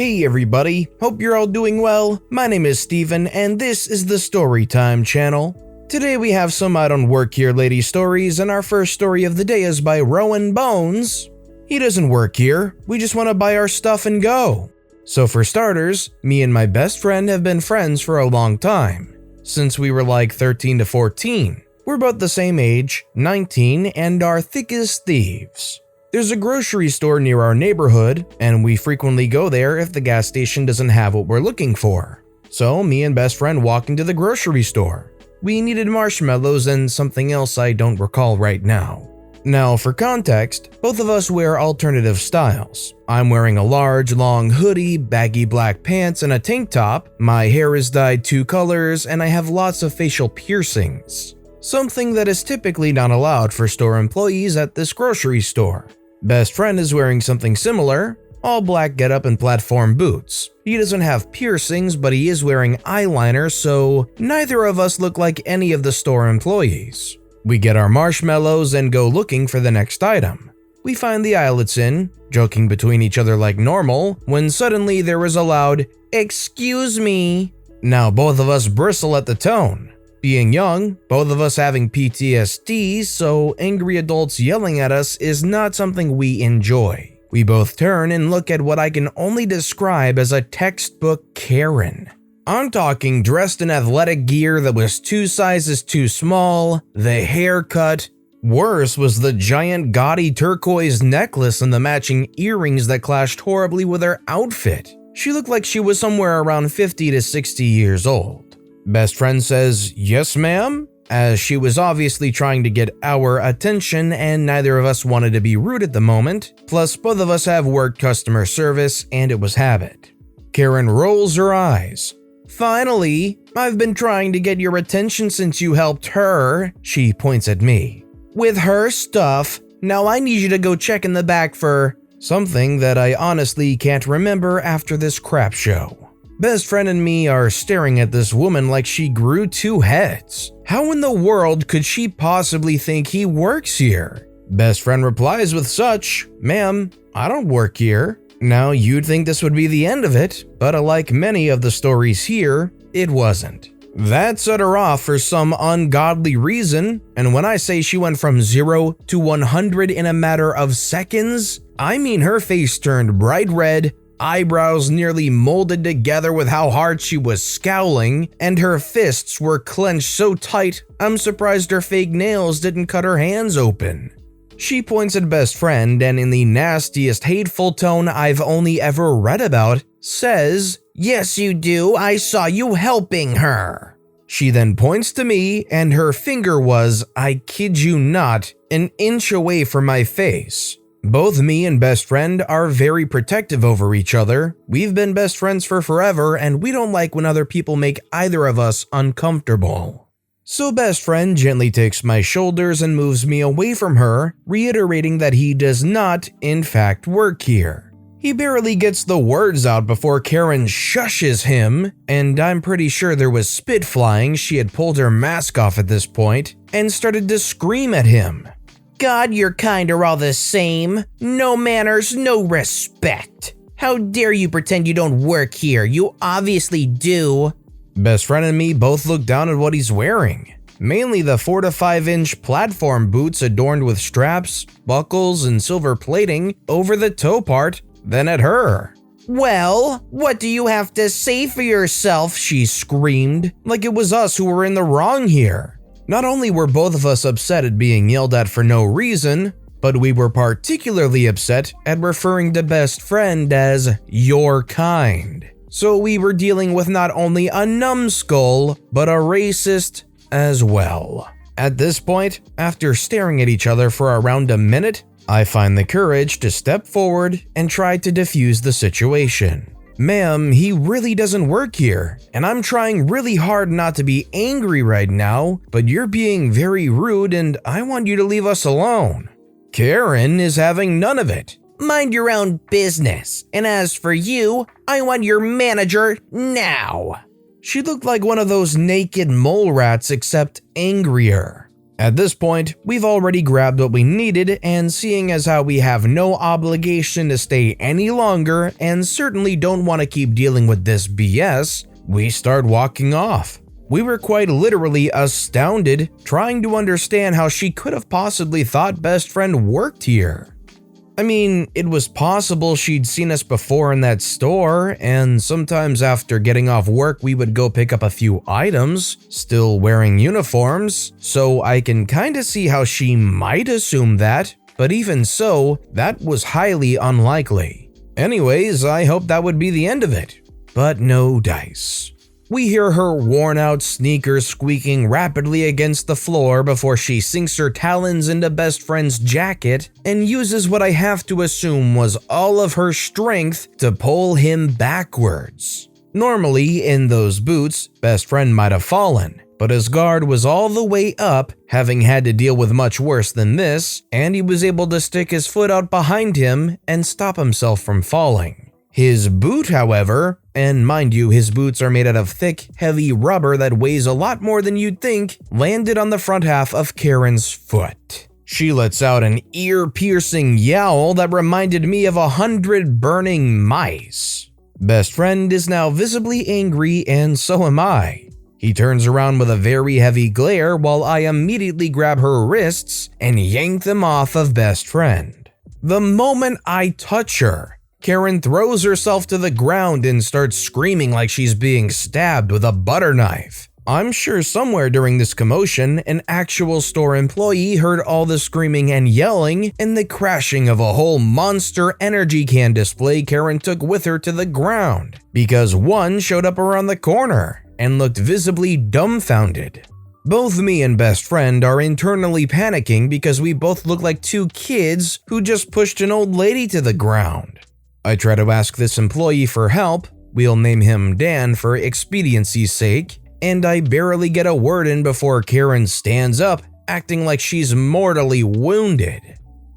Hey everybody, hope you're all doing well. My name is Steven and this is the Storytime channel. Today we have some I Don't Work Here Lady stories, and our first story of the day is by Rowan Bones. He doesn't work here, we just want to buy our stuff and go. So for starters, me and my best friend have been friends for a long time, since we were like 13 to 14. We're both the same age, 19, and are thick as thieves. There's a grocery store near our neighborhood, and we frequently go there if the gas station doesn't have what we're looking for. So me and best friend walk into the grocery store. We needed marshmallows and something else I don't recall right now. Now for context, both of us wear alternative styles. I'm wearing a large, long hoodie, baggy black pants, and a tank top. My hair is dyed 2 colors, and I have lots of facial piercings. Something that is typically not allowed for store employees at this grocery store. Best friend is wearing something similar, all black getup and platform boots. He doesn't have piercings, but he is wearing eyeliner, so neither of us look like any of the store employees. We get our marshmallows and go looking for the next item. We find the aisle it's in, joking between each other like normal, when suddenly there is a loud, "Excuse me." Now both of us bristle at the tone. Being young, both of us having PTSD, so angry adults yelling at us is not something we enjoy. We both turn and look at what I can only describe as a textbook Karen. I'm talking dressed in athletic gear that was 2 sizes too small, the haircut. Worse was the giant gaudy turquoise necklace and the matching earrings that clashed horribly with her outfit. She looked like she was somewhere around 50 to 60 years old. Best friend says, "Yes, ma'am," as she was obviously trying to get our attention and neither of us wanted to be rude at the moment, plus both of us have worked customer service and it was habit. Karen rolls her eyes. "Finally, I've been trying to get your attention since you helped her," she points at me. "With her stuff, now I need you to go check in the back for something that I honestly can't remember after this crap show." Best friend and me are staring at this woman like she grew 2 heads. How in the world could she possibly think he works here? Best friend replies with such, "Ma'am, I don't work here." Now you'd think this would be the end of it, but like many of the stories here, it wasn't. That set her off for some ungodly reason, and when I say she went from 0 to 100 in a matter of seconds, I mean her face turned bright red, eyebrows nearly molded together with how hard she was scowling, and her fists were clenched so tight I'm surprised her fake nails didn't cut her hands open. She points at best friend and in the nastiest hateful tone I've only ever read about, says, "Yes you do, I saw you helping her." She then points to me and her finger was, I kid you not, an inch away from my face. Both me and best friend are very protective over each other. We've been best friends for forever and we don't like when other people make either of us uncomfortable. So best friend gently takes my shoulders and moves me away from her, reiterating that he does not, in fact, work here. He barely gets the words out before Karen shushes him, and I'm pretty sure there was spit flying. She had pulled her mask off at this point and started to scream at him. "God, your kind are all the same. No manners, no respect. How dare you pretend you don't work here? You obviously do." Best friend and me both look down at what he's wearing. Mainly the 4 to 5 inch platform boots adorned with straps, buckles, and silver plating over the toe part, then at her. "Well, what do you have to say for yourself?" she screamed, like it was us who were in the wrong here. Not only were both of us upset at being yelled at for no reason, but we were particularly upset at referring to best friend as your kind. So we were dealing with not only a numbskull, but a racist as well. At this point, after staring at each other for around a minute, I find the courage to step forward and try to defuse the situation. "Ma'am, he really doesn't work here, and I'm trying really hard not to be angry right now, but you're being very rude and I want you to leave us alone." Karen is having none of it. "Mind your own business, and as for you, I want your manager now." She looked like one of those naked mole rats except angrier. At this point, we've already grabbed what we needed, and seeing as how we have no obligation to stay any longer and certainly don't want to keep dealing with this BS, we start walking off. We were quite literally astounded, trying to understand how she could have possibly thought best friend worked here. I mean, it was possible she'd seen us before in that store, and sometimes after getting off work we would go pick up a few items, still wearing uniforms, so I can kinda see how she might assume that, but even so, that was highly unlikely. Anyways, I hoped that would be the end of it, but no dice. We hear her worn-out sneakers squeaking rapidly against the floor before she sinks her talons into best friend's jacket and uses what I have to assume was all of her strength to pull him backwards. Normally, in those boots, best friend might have fallen, but his guard was all the way up, having had to deal with much worse than this, and he was able to stick his foot out behind him and stop himself from falling. His boot, however, and mind you, his boots are made out of thick, heavy rubber that weighs a lot more than you'd think, landed on the front half of Karen's foot. She lets out an ear-piercing yowl that reminded me of 100 burning mice. Best friend is now visibly angry, and so am I. He turns around with a very heavy glare while I immediately grab her wrists and yank them off of best friend. The moment I touch her, Karen throws herself to the ground and starts screaming like she's being stabbed with a butter knife. I'm sure somewhere during this commotion, an actual store employee heard all the screaming and yelling and the crashing of a whole Monster energy can display Karen took with her to the ground, because one showed up around the corner and looked visibly dumbfounded. Both me and best friend are internally panicking because we both look like two kids who just pushed an old lady to the ground. I try to ask this employee for help, we'll name him Dan for expediency's sake, and I barely get a word in before Karen stands up, acting like she's mortally wounded.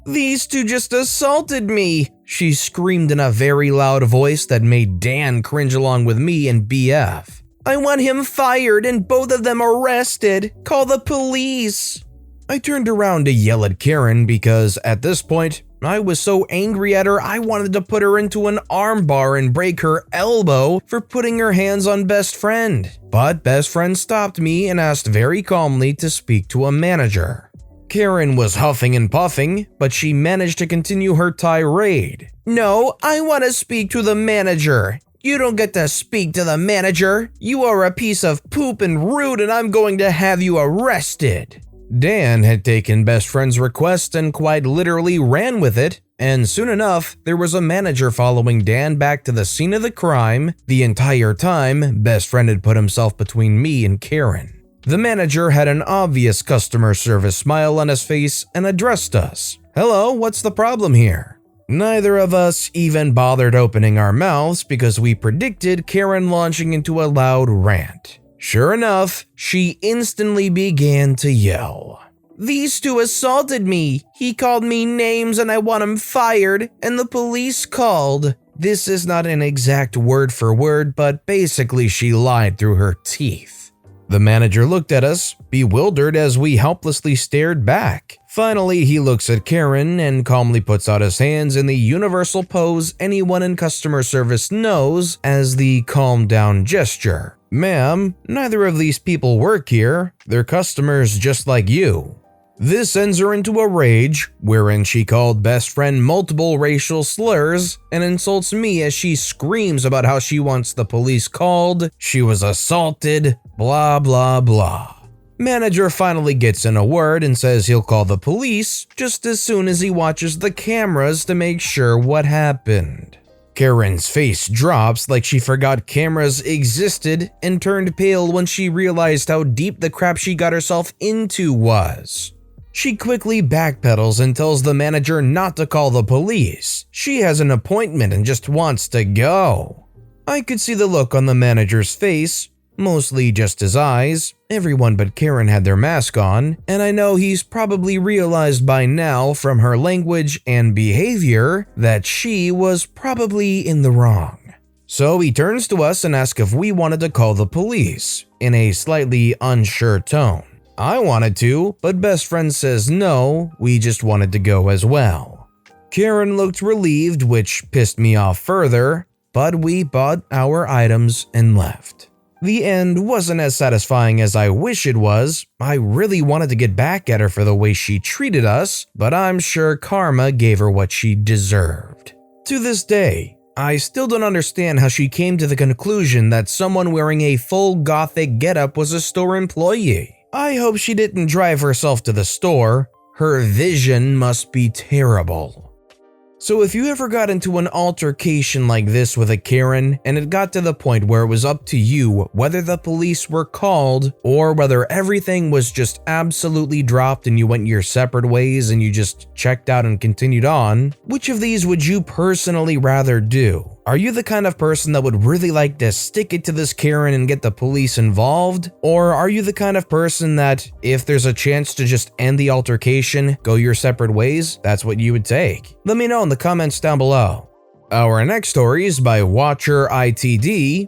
"These two just assaulted me," she screamed in a very loud voice that made Dan cringe along with me and BF. "I want him fired and both of them arrested. Call the police." I turned around to yell at Karen because at this point, I was so angry at her I wanted to put her into an armbar and break her elbow for putting her hands on best friend. But best friend stopped me and asked very calmly to speak to a manager. Karen was huffing and puffing, but she managed to continue her tirade. "No, I want to speak to the manager. You don't get to speak to the manager. You are a piece of poop and rude and I'm going to have you arrested." Dan had taken best friend's request and quite literally ran with it, and soon enough, there was a manager following Dan back to the scene of the crime. The entire time, best friend had put himself between me and Karen. The manager had an obvious customer service smile on his face and addressed us. "Hello, what's the problem here?" Neither of us even bothered opening our mouths because we predicted Karen launching into a loud rant. Sure enough, she instantly began to yell. "These two assaulted me. He called me names and I want him fired, and the police called." This is not an exact word for word, but basically she lied through her teeth. The manager looked at us, bewildered as we helplessly stared back. Finally, he looks at Karen and calmly puts out his hands in the universal pose anyone in customer service knows as the calm down gesture. "Ma'am, neither of these people work here. They're customers just like you." This sends her into a rage, wherein she called best friend multiple racial slurs and insults me as she screams about how she wants the police called, she was assaulted, blah blah blah. Manager finally gets in a word and says he'll call the police just as soon as he watches the cameras to make sure what happened. Karen's face drops like she forgot cameras existed and turned pale when she realized how deep the crap she got herself into was. She quickly backpedals and tells the manager not to call the police. She has an appointment and just wants to go. I could see the look on the manager's face, mostly just his eyes. Everyone but Karen had their mask on, and I know he's probably realized by now from her language and behavior that she was probably in the wrong. So he turns to us and asks if we wanted to call the police, in a slightly unsure tone. I wanted to, but best friend says no, we just wanted to go as well. Karen looked relieved, which pissed me off further, but we bought our items and left. The end wasn't as satisfying as I wish it was. I really wanted to get back at her for the way she treated us, but I'm sure karma gave her what she deserved. To this day, I still don't understand how she came to the conclusion that someone wearing a full gothic getup was a store employee. I hope she didn't drive herself to the store. Her vision must be terrible. So if you ever got into an altercation like this with a Karen and it got to the point where it was up to you whether the police were called or whether everything was just absolutely dropped and you went your separate ways and you just checked out and continued on, which of these would you personally rather do? Are you the kind of person that would really like to stick it to this Karen and get the police involved? Or are you the kind of person that, if there's a chance to just end the altercation, go your separate ways, that's what you would take? Let me know in the comments down below. Our next story is by Watcher ITD.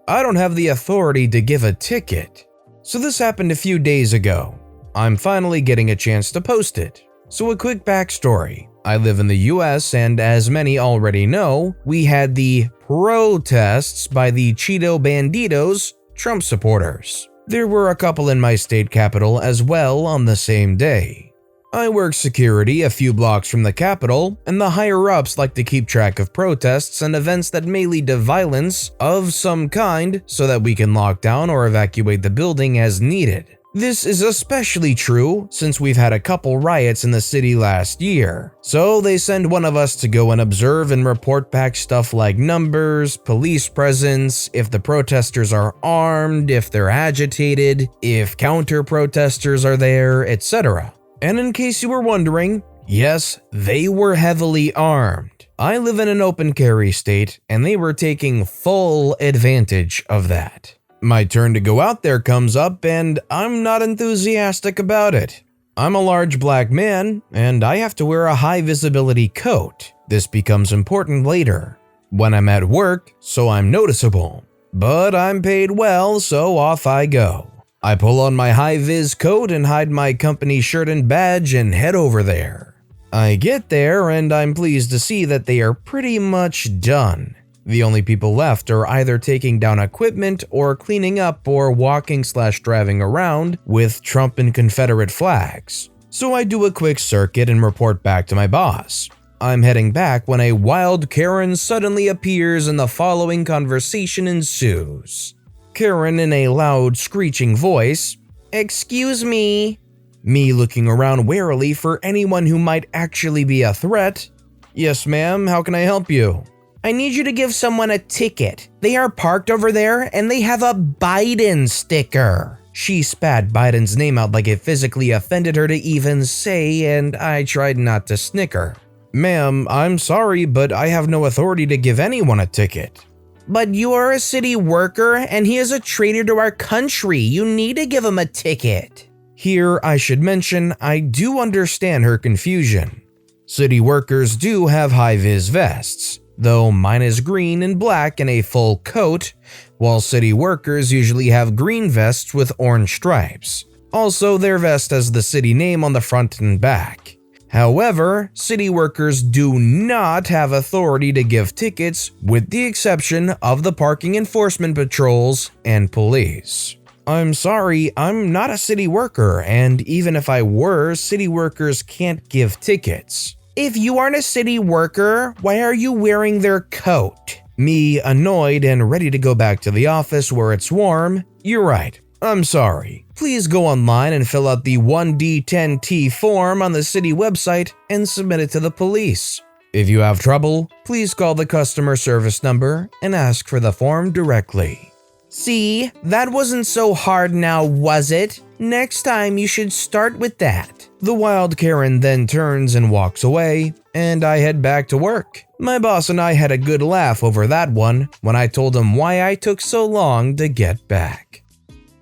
I don't have the authority to give a ticket. So this happened a few days ago. I'm finally getting a chance to post it. So a quick backstory. I live in the US, and as many already know, we had the protests by the Cheeto Banditos, Trump supporters. There were a couple in my state capital as well on the same day. I work security a few blocks from the Capitol, and the higher-ups like to keep track of protests and events that may lead to violence of some kind so that we can lock down or evacuate the building as needed. This is especially true since we've had a couple riots in the city last year, so they send one of us to go and observe and report back stuff like numbers, police presence, if the protesters are armed, if they're agitated, if counter-protesters are there, etc. And in case you were wondering, yes, they were heavily armed. I live in an open carry state, and they were taking full advantage of that. My turn to go out there comes up, and I'm not enthusiastic about it. I'm a large black man, and I have to wear a high-visibility coat. This becomes important later, when I'm at work, so I'm noticeable. But I'm paid well, so off I go. I pull on my high-vis coat and hide my company shirt and badge and head over there. I get there, and I'm pleased to see that they are pretty much done. The only people left are either taking down equipment or cleaning up or walking/driving around with Trump and Confederate flags. So I do a quick circuit and report back to my boss. I'm heading back when a wild Karen suddenly appears and the following conversation ensues. Karen in a loud screeching voice, "Excuse me." Me looking around warily for anyone who might actually be a threat. "Yes ma'am, how can I help you?" "I need you to give someone a ticket. They are parked over there and they have a Biden sticker." She spat Biden's name out like it physically offended her to even say, and I tried not to snicker. "Ma'am, I'm sorry, but I have no authority to give anyone a ticket." "But you are a city worker and he is a traitor to our country. You need to give him a ticket." Here, I should mention, I do understand her confusion. City workers do have high-vis vests, though mine is green and black and a full coat, while city workers usually have green vests with orange stripes. Also, their vest has the city name on the front and back. However, city workers do not have authority to give tickets, with the exception of the parking enforcement patrols and police. "I'm sorry, I'm not a city worker, and even if I were, city workers can't give tickets." "If you aren't a city worker, why are you wearing their coat?" Me, annoyed and ready to go back to the office where it's warm. "You're right, I'm sorry. Please go online and fill out the 1D10T form on the city website and submit it to the police. If you have trouble, please call the customer service number and ask for the form directly." "See, that wasn't so hard now, was it? Next time you should start with that." The wild Karen then turns and walks away, and I head back to work. My boss and I had a good laugh over that one when I told him why I took so long to get back.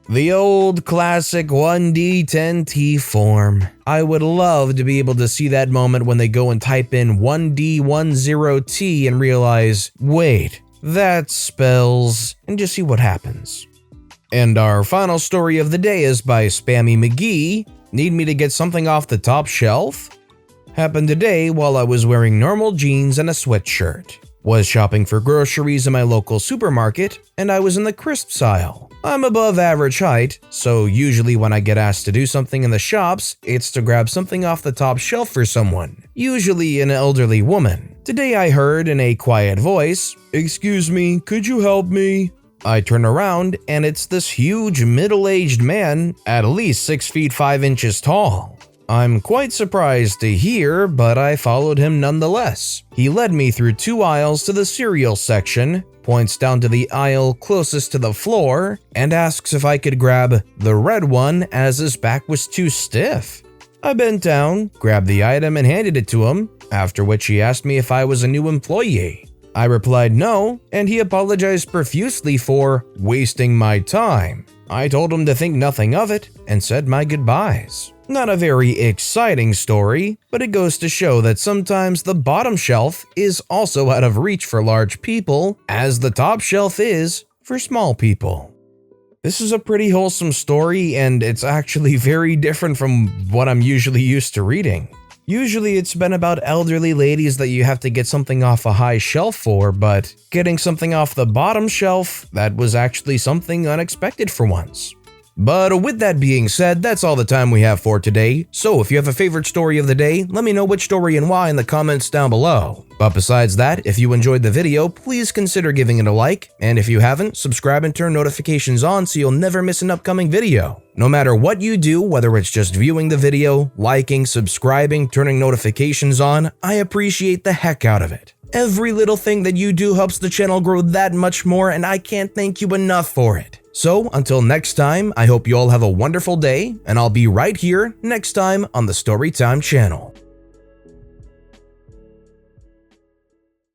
The old classic 1D10T form. I would love to be able to see that moment when they go and type in 1D10T and realize, wait, that spells, and just see what happens. And our final story of the day is by Spammy McGee. Need me to get something off the top shelf? Happened today while I was wearing normal jeans and a sweatshirt. Was shopping for groceries in my local supermarket, and I was in the crisps aisle. I'm above average height, so usually when I get asked to do something in the shops, it's to grab something off the top shelf for someone, usually an elderly woman. Today I heard in a quiet voice, "Excuse me, could you help me?" I turn around and it's this huge middle-aged man, at least 6 feet 5 inches tall. I'm quite surprised to hear, but I followed him nonetheless. He led me through 2 aisles to the cereal section, points down to the aisle closest to the floor, and asks if I could grab the red one as his back was too stiff. I bent down, grabbed the item and handed it to him, after which he asked me if I was a new employee. I replied no, and he apologized profusely for wasting my time. I told him to think nothing of it and said my goodbyes. Not a very exciting story, but it goes to show that sometimes the bottom shelf is also out of reach for large people, as the top shelf is for small people. This is a pretty wholesome story, and it's actually very different from what I'm usually used to reading. Usually it's been about elderly ladies that you have to get something off a high shelf for, but getting something off the bottom shelf, that was actually something unexpected for once. But with that being said, that's all the time we have for today. So if you have a favorite story of the day, let me know which story and why in the comments down below. But besides that, if you enjoyed the video, please consider giving it a like, and if you haven't, subscribe and turn notifications on so you'll never miss an upcoming video. No matter what you do, whether it's just viewing the video, liking, subscribing, turning notifications on, I appreciate the heck out of it. Every little thing that you do helps the channel grow that much more, and I can't thank you enough for it. So until next time, I hope you all have a wonderful day, and I'll be right here next time on the Storytime channel.